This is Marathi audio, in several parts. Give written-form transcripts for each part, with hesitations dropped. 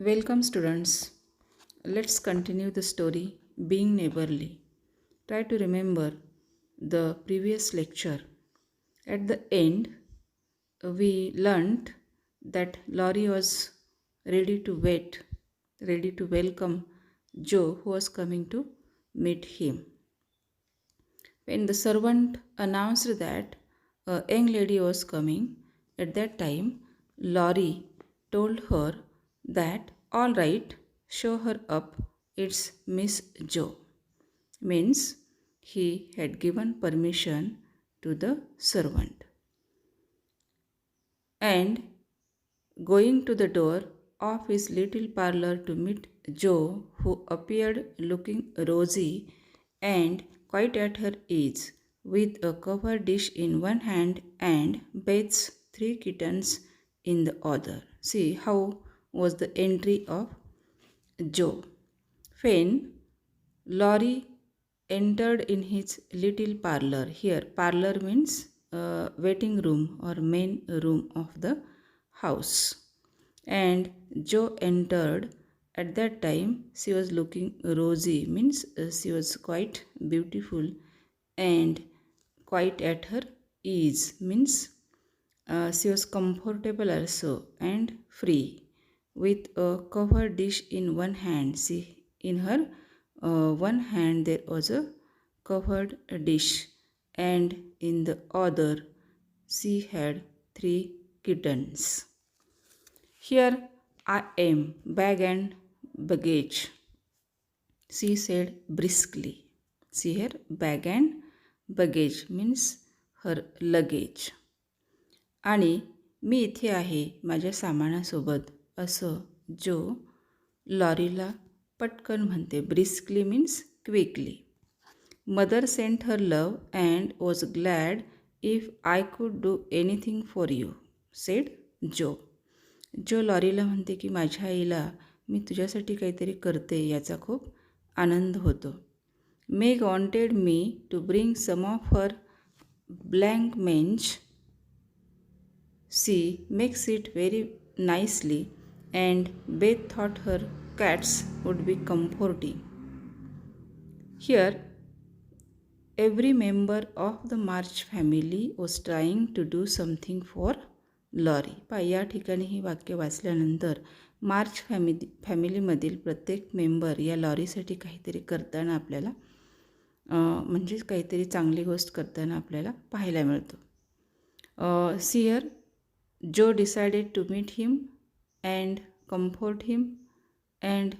Welcome, students. Let's continue the story Being Neighborly. Try to remember the previous lecture. At the end, we learnt that Laurie was ready to wait, ready to welcome Joe, who was coming to meet him. When the servant announced that a young lady was coming, at that time, Laurie told her that, all right, show her up, it's Miss Joe. Means he had given permission to the servant. And going to the door of his little parlor to meet Joe, who appeared looking rosy and quite at her ease, with a covered dish in one hand and Beth's three kittens in the other. See how was the entry of Joe. When Laurie entered in his little parlor. Here, parlor means waiting room or main room of the house. And Joe entered. At that time, she was looking rosy, means she was quite beautiful and quite at her ease, means she was comfortable also and free with a covered dish in one hand. See, in her one hand there was a covered dish, and in the other she had three kittens. Here I am, bag and baggage, she said briskly. See here, bag and baggage means her luggage. आणि मी इथे आहे माझ्या सामानासोबत असं जो लॉरीला पटकन म्हणते. Briskly means quickly. Mother sent her love and was glad if I could do anything for you, sed जो. जो लॉरीला म्हणते की माझ्या आईला मी तुझ्यासाठी काहीतरी करते याचा खूप आनंद होतो. Meg wanted me to bring some of her blancmange. She makes it very nicely, and Beth thought her cats would be comforting. Here, every member of the March family was trying to do something for Laurie. या ठिकाणी ही वाक्य वाचल्यानंतर मार्च फॅमिलीमधील प्रत्येक मेंबर या लॉरीसाठी काहीतरी करताना आपल्याला म्हणजे काहीतरी चांगली गोष्ट करताना आपल्याला पाहायला मिळतो. See here Joe decided to meet him and comfort him, and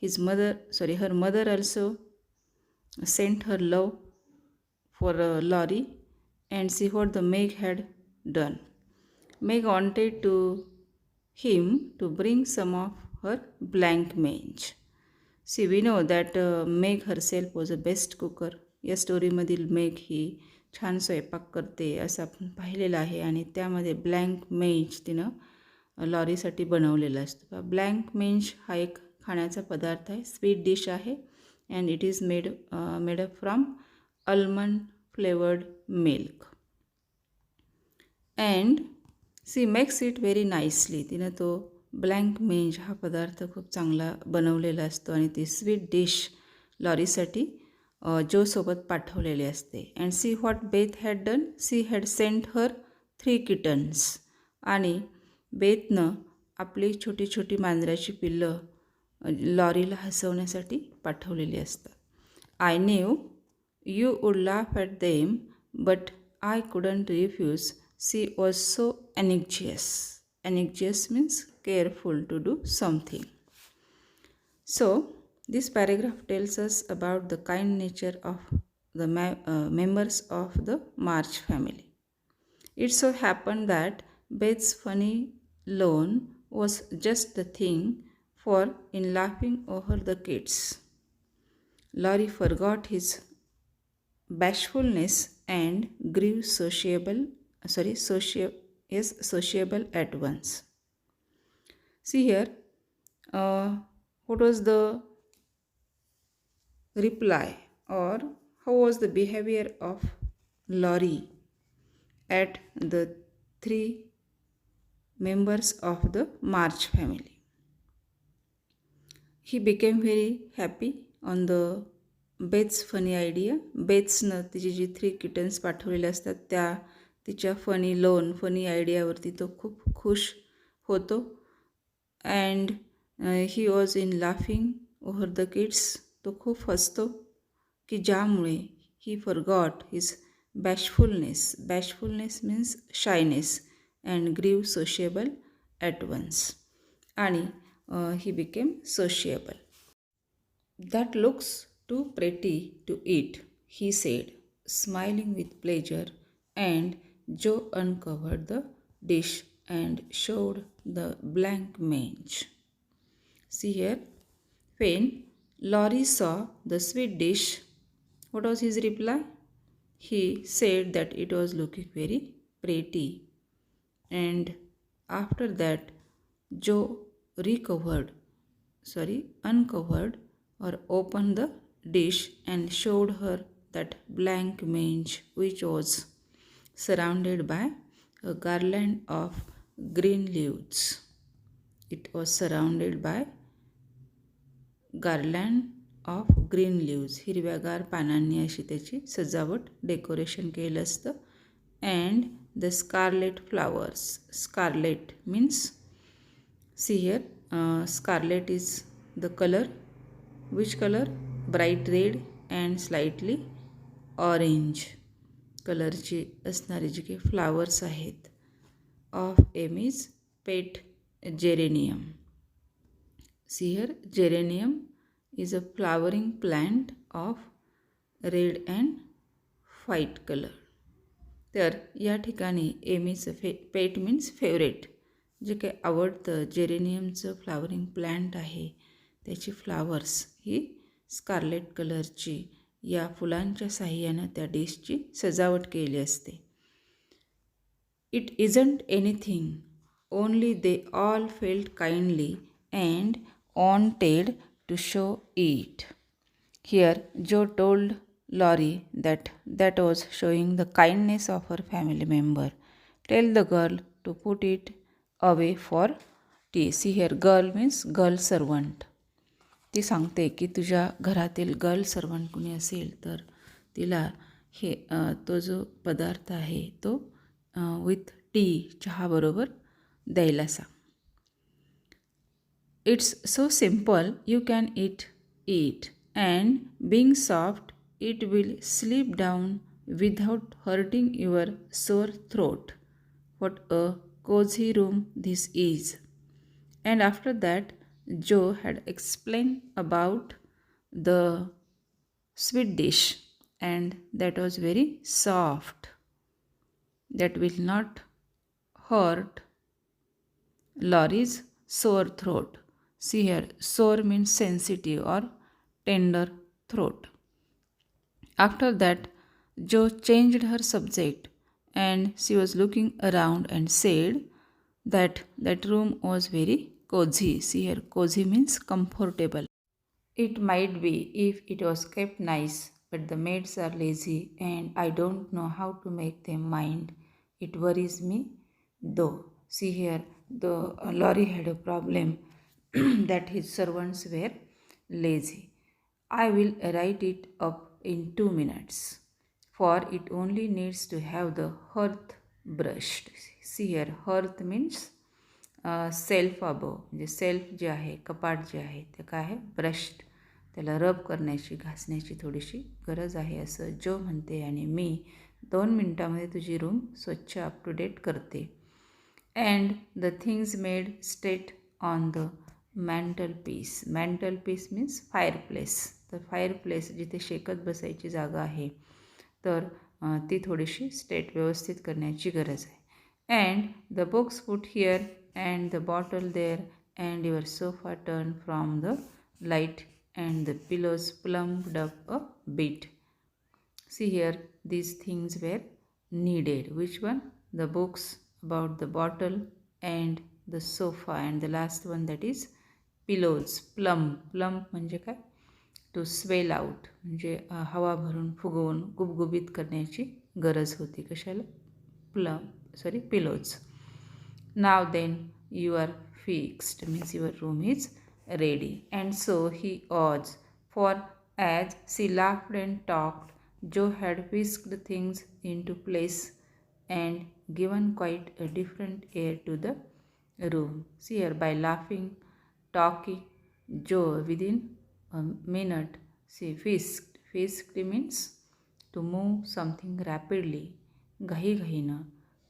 her mother also sent her love for Laurie, and see what the Meg had done. Meg wanted him to bring some of her blank mange. See, we know that Meg herself was a best cooker. या स्टोरीमधील मेघ ही छान स्वयंपाक करते असं आपण पाहिलेलं आहे आणि त्यामध्ये ब्लँक मेंच तिनं लॉरीसाठी बनवलेला असतो. ब्लँक मेंच हा एक खाण्याचा पदार्थ आहे, स्वीट डिश आहे and it is made up from almond flavoured milk and she makes it very nicely. तिनं तो ब्लँक मेंच हा पदार्थ खूप चांगला बनवलेला असतो आणि ती स्वीट डिश लॉरीसाठी जोसोबत पाठवलेले असते. And see what Beth had done, she had sent her 3 kittens. आणि बेथनं आपली छोटी छोटी मांजराची पिल्लं लॉरीला हसवण्यासाठी पाठवलेली असतात. I knew you would laugh at them but I couldn't refuse. She was so anxious. Anxious means careful to do something. So, this paragraph tells us about the kind nature of the members of the March family. It so happened that Beth's funny loan was just the thing for in laughing over the kids. Laurie forgot his bashfulness and grew sociable at once. See here, what was the reply or how was the behavior of Laurie at the 3 members of the March family? He became very happy on the Beth's funny idea. बेथ्सनं तिची जी 3 किटन्स पाठवलेल्या असतात त्या तिच्या फनी आयडियावरती तो खूप खुश होतो. And he was in laughing over the kids. तो खूप हसतो की ज्यामुळे he forgot his bashfulness means shyness and grew sociable at once. आणि he became sociable. That looks too pretty to eat, he said, smiling with pleasure, and Joe uncovered the dish and showed the blank mange. See here, when Laurie saw the sweet dish, what was his reply? He said that it was looking very pretty. And after that, Joe uncovered or opened the dish and showed her that blank mange which was surrounded by a garland of green leaves. It was surrounded by garland of green leaves. हिरव्यागार पानांनी अशी त्याची सजावट डेकोरेशन केलं असतं. And the scarlet flowers. Scarlet means see here, scarlet is the color. Which color? Bright red and slightly orange कलरची असणारे जे काही फ्लावर्स आहेत. Of Emmys pet geranium. See here, geranium is a flowering plant of red and white color. तर या ठिकाणी एमीचं पेट मीन्स फेवरेट, जे काही आवडतं जेरेनियमचं फ्लावरिंग प्लांट आहे त्याची फ्लावर्स ही स्कारलेट कलरची या फुलांच्या साहाय्यानं त्या डिशची सजावट केली असते. It isn't anything, only they all felt kindly and wanted to show it. Here Joe told Laurie that was showing the kindness of her family member. Tell the girl to put it away for tea. See here, girl means girl servant. ती सांगते की तुझ्या घरातील गर्ल सर्वंट कुणी असेल तर तिला हे तो जो पदार्थ आहे तो विथ टी चहाबरोबर द्यायला सांग. It's so simple, you can eat it, and being soft, it will slip down without hurting your sore throat. What a cozy room this is. And after that, Joe had explained about the sweet dish, and that was very soft, that will not hurt Laurie's sore throat. See here, sore means sensitive or tender throat. After that, Joe changed her subject and she was looking around and said that room was very cozy. See here, cozy means comfortable. It might be if it was kept nice, but the maids are lazy and I don't know how to make them mind. It worries me though. See here, Laurie had a problem that his servants were lazy. I will write it up in 2 minutes, for it only needs to have the hearth brushed. See here, hearth means self above, म्हणजे सेल्फ जे आहे कपाट जे आहे ते काय आहे ब्रश्ड, त्याला रब करण्याची घासण्याची थोडीशी गरज आहे असं जो म्हणते. आणि मी 2 मिनटामध्ये तुझी रूम स्वच्छ अप टू डेट करते. And the things made state on the mantelpiece. Mantelpiece means fireplace. तर फायरप्लेस जिथे शेकत बसायची जागा आहे तर ती थोडीशी स्टेट व्यवस्थित करण्याची गरज आहे. And the books put here and the bottle there and your sofa turn from the light and the pillows plumped up a bit. See here these things were needed. Which one? The books about the bottle and the sofa and the last one that is pillows. Plump म्हणजे काय? टू स्वेल आउट, म्हणजे हवा भरून फुगवून गुबगुबीत करण्याची गरज होती. कशाला? Pillows. Now then you are fixed means your room is ready. And so he was, for as she laughed and talked, Joe had whisked things into place and given quite a different air to the room. See here, by laughing, talking, Joe within a minute, she whisked. Whisked means to move something rapidly, घाईघाईनं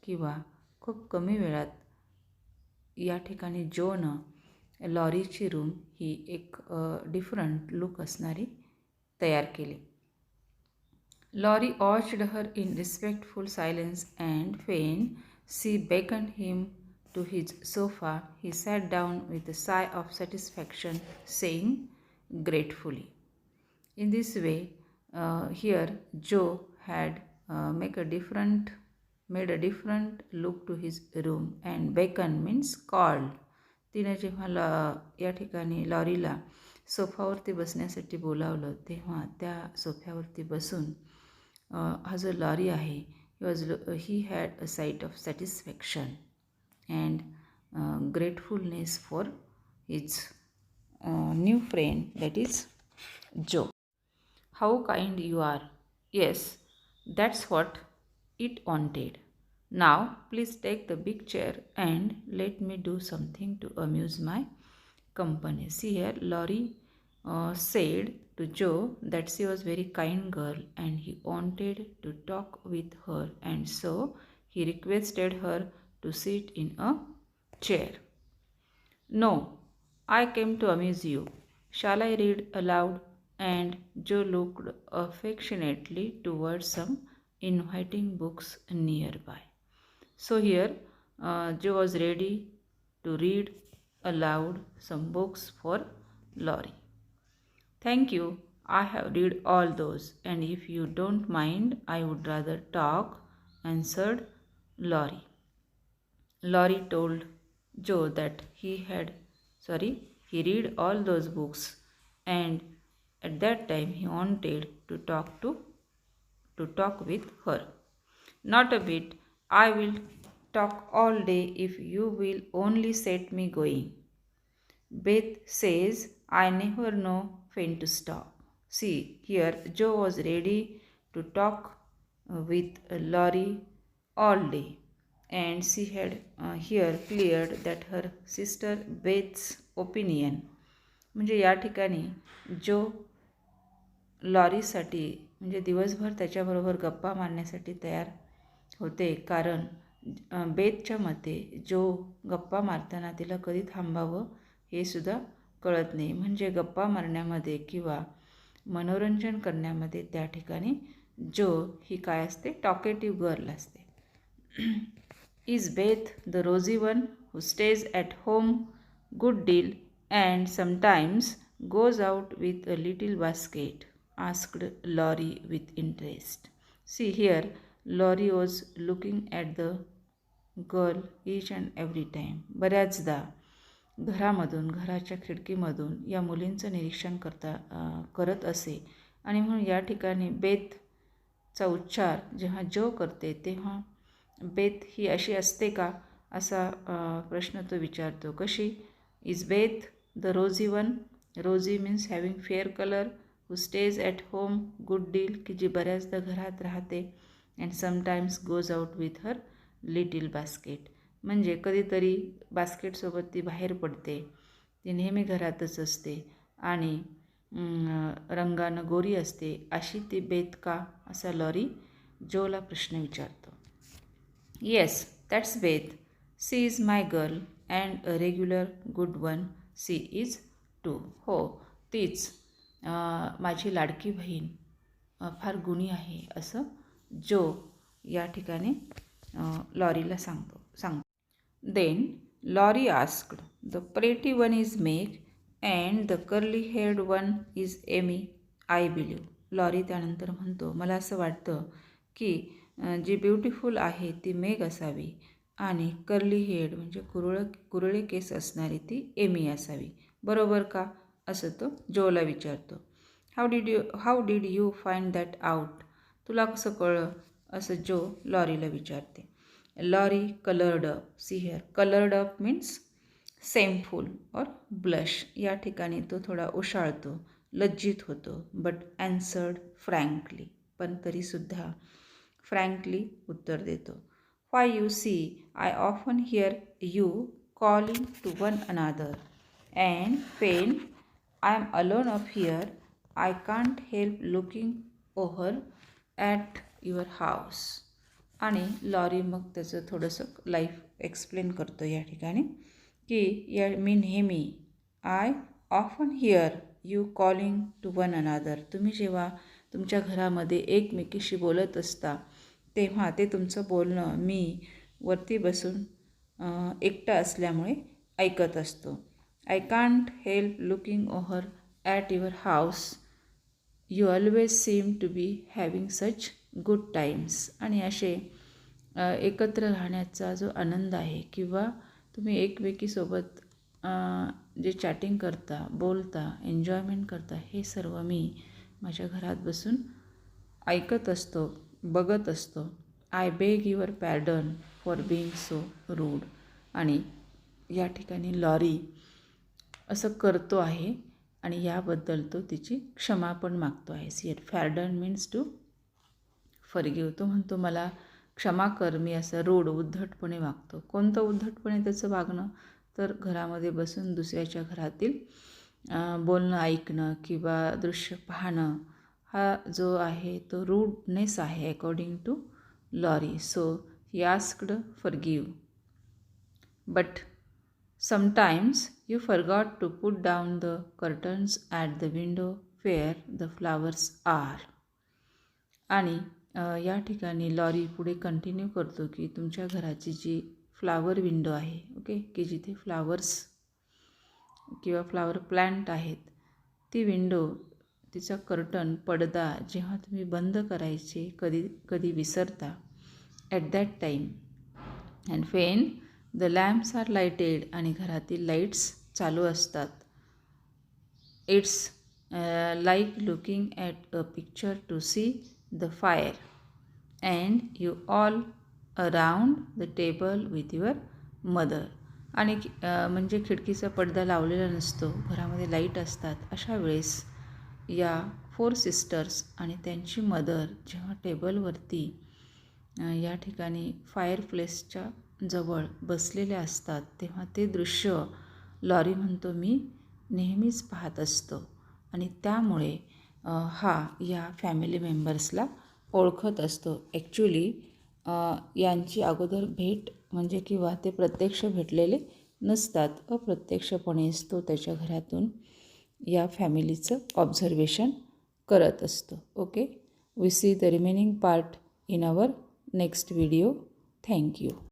किंवा खूप कमी वेळात. या ठिकाणी जोनं लॉरीची रूम ही एक डिफरंट लुक असणारी तयार केली. Laurie watched her in respectful silence and when she beckoned him to his sofa, he sat down with a sigh of satisfaction, saying gratefully. In this way, here Joe had made a different look to his room, and beckon means called. तिने जेव्हा या ठिकाणी लॉरीला सोफावरती बसण्यासाठी बोलावलं तेव्हा त्या सोफ्यावरती बसून हा जो लॉरी आहे he had a site of satisfaction and gratefulness for his new friend, that is Joe. How kind you are. Yes, that's what it wanted. Now please take the big chair and let me do something to amuse my company. See here, Lorry said to Joe that she was very kind girl and he wanted to talk with her, and so he requested her to sit in a chair. No, I came to amuse you. Shall I read aloud? And Joe looked affectionately towards some inviting books nearby. So here, Joe was ready to read aloud some books for Lorry. Thank you. I have read all those, and if you don't mind, I would rather talk, answered Lorry. Lorry told Joe that he read all those books, and at that time he wanted to talk with her. Not a bit. I will talk all day if you will only set me going. Beth says I never know when to stop. See, here Joe was ready to talk with Lorry all day, and she had here cleared that her sister Beth's opinion. म्हणजे या ठिकाणी जो लॉरीसाठी म्हणजे दिवसभर त्याच्याबरोबर गप्पा मारण्यासाठी तयार होते, कारण बेथच्या मते जो गप्पा मारताना तिला कधी थांबावं हे सुद्धा कळत नाही. म्हणजे गप्पा मारण्यामध्ये किंवा मनोरंजन करण्यामध्ये त्या ठिकाणी जो ही काय असते, टॉकेटिव्ह गर्ल असते. Is Beth the rosy one who stays at home good deal and sometimes goes out with a little basket? Asked Lorry with interest. See here, Lorry was looking at the girl each and every time. बऱ्याचदा घराच्या खिडकीमधून या मुलींचं निरीक्षण करत असे, आणि म्हणून या ठिकाणी बेथचा उच्चार जेव्हा जो करते तेव्हा बेथ ही अशी असते का असा प्रश्न तो विचारतो. कशी? Is Beth the rosy one. Rosy means having fair colour, who stage at home good deal, की जी बऱ्याचदा घरात राहते, and sometimes goes out with her little basket, म्हणजे कधीतरी बास्केटसोबत ती बाहेर पडते, ती नेहमी घरातच असते आणि रंगानं गोरी असते, अशी ती बेथ का, असा लॉरी जोला प्रश्न विचारतो. Yes, that's Beth. She is my girl and a regular good one. She is too. हो, तीच माझी लाडकी बहीण फार गुणी आहे, असं जो या ठिकाणी लॉरीला सांगतो. Then Lorry asked, the pretty one is Meg and the curly-haired one is Amy, I believe. Laurie त्यानंतर म्हणतो, मला असं वाटतं की जी ब्युटिफुल आहे ती मेग असावी आणि कर्ली हेड म्हणजे कुरळे केस असणारी ती एमी असावी, बरोबर का, असं तो जोला विचारतो. How did you find that out. तुला कसं कळलं, असं जो लॉरीला विचारते. Laurie coloured up. See here, coloured up means shameful or blush, या ठिकाणी तो थोडा उशाळतो, लज्जित होतो. बट ॲन्सर्ड फ्रँकली, पण तरीसुद्धा फ्रँकली उत्तर देतो. Y you see, I often hear you calling to one अनादर. And pen, I am alone up here, I can't help looking over at your house. आणि लॉरी मग त्याचं थोडंसं लाईफ एक्सप्लेन करतो या ठिकाणी, की मी नेहमी, I often hear you calling to one another, तुम्ही जेव्हा तुमच्या घरामध्ये एकमेकीशी बोलत असता तेव्हा ते तुमचं बोलणं मी वरती बसून एकटा असल्यामुळे ऐकत असतो. I can't help looking over at your house, you always seem to be having such good Times. आणि असे एकत्र राहण्याचा जो आनंद आहे किंवा तुम्ही एकमेकीसोबत जे चॅटिंग करता, बोलता, एन्जॉयमेंट करता, हे सर्व मी माझ्या घरात बसून ऐकत असतो, बघत असतो. I beg your pardon for being so rude. आणि या ठिकाणी लॉरी असं करतो आहे आणि याबद्दल तो तिची क्षमा पण मागतो आहे. Here pardon means to forgive. तो म्हणतो मला क्षमा कर, मी असं रूड, उद्धटपणे वागतो. कोणतं उद्धटपणे त्याचं वागणं, तर घरामध्ये बसून दुसऱ्याच्या घरातील बोलणं ऐकणं किंवा दृश्य पाहणं, हा जो आहे तो रूडनेस आहे according to Laurie. So he asked forgive, but sometimes you forgot to put down the curtains at the window where the flowers are. आणि या ठिकाणी लॉरी पुढे कंटिन्यू करतो की तुमच्या घराची जी फ्लावर विंडो आहे, ओके, की जिथे फ्लावर्स किंवा फ्लावर प्लांट आहेत, ती विंडो, तिचा कर्टन, पडदा जेव्हा तुम्ही बंद करायचे कधी विसरता, at that time and when the lamps are lighted, आणि घरातील लाईट्स चालू असतात, it's like looking at a picture to see the fire and you all around the table with your mother. आणि म्हणजे खिडकीचा पडदा लावलेला नसतो, घरामध्ये लाईट असतात. अशा वेळेस या 4 सिस्टर्स आणि त्यांची मदर जेव्हा टेबलवरती या ठिकाणी फायर प्लेसच्या जवळ बसलेल्या असतात, तेव्हा ते दृश्य लॉरी म्हणतो मी नेहमीच पाहत असतो. आणि त्यामुळे हा या फॅमिली मेंबर्सला ओळखत असतो. ॲक्च्युली यांची अगोदर भेट म्हणजे किंवा ते प्रत्यक्ष भेटलेले नसतात, अप्रत्यक्षपणेच तो त्याच्या घरातून या फॅमिलीचं ऑब्झर्वेशन करत असतो. Okay, we see the remaining part in our next video. Thank you.